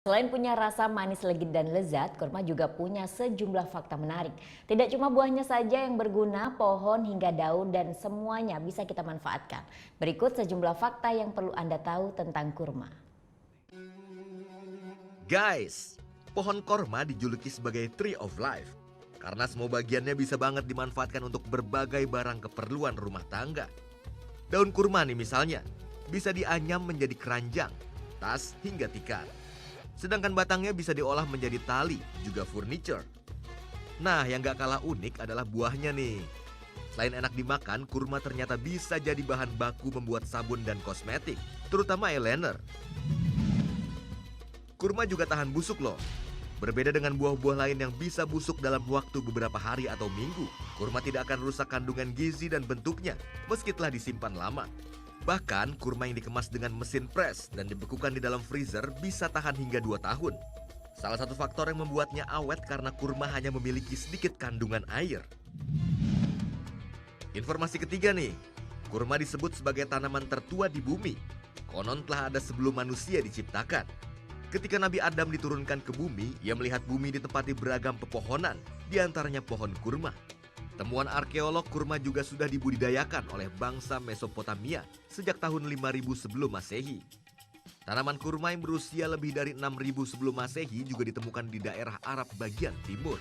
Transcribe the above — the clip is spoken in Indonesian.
Selain punya rasa manis legit dan lezat, kurma juga punya sejumlah fakta menarik. Tidak cuma buahnya saja yang berguna, pohon hingga daun dan semuanya bisa kita manfaatkan. Berikut sejumlah fakta yang perlu Anda tahu tentang kurma. Guys, pohon korma dijuluki sebagai Tree of Life karena semua bagiannya bisa banget dimanfaatkan untuk berbagai barang keperluan rumah tangga. Daun kurma nih misalnya, bisa dianyam menjadi keranjang, tas hingga tikar. Sedangkan batangnya bisa diolah menjadi tali, juga furniture. Nah, yang gak kalah unik adalah buahnya nih. Selain enak dimakan, kurma ternyata bisa jadi bahan baku membuat sabun dan kosmetik, terutama eyeliner. Kurma juga tahan busuk loh. Berbeda dengan buah-buah lain yang bisa busuk dalam waktu beberapa hari atau minggu, kurma tidak akan rusak kandungan gizi dan bentuknya meski telah disimpan lama. Bahkan, kurma yang dikemas dengan mesin press dan dibekukan di dalam freezer bisa tahan hingga 2 tahun. Salah satu faktor yang membuatnya awet karena kurma hanya memiliki sedikit kandungan air. Informasi ketiga nih, kurma disebut sebagai tanaman tertua di bumi. Konon telah ada sebelum manusia diciptakan. Ketika Nabi Adam diturunkan ke bumi, ia melihat bumi ditempati beragam pepohonan, diantaranya pohon kurma. Temuan arkeolog kurma juga sudah dibudidayakan oleh bangsa Mesopotamia sejak tahun 5000 sebelum Masehi. Tanaman kurma yang berusia lebih dari 6000 sebelum Masehi juga ditemukan di daerah Arab bagian timur.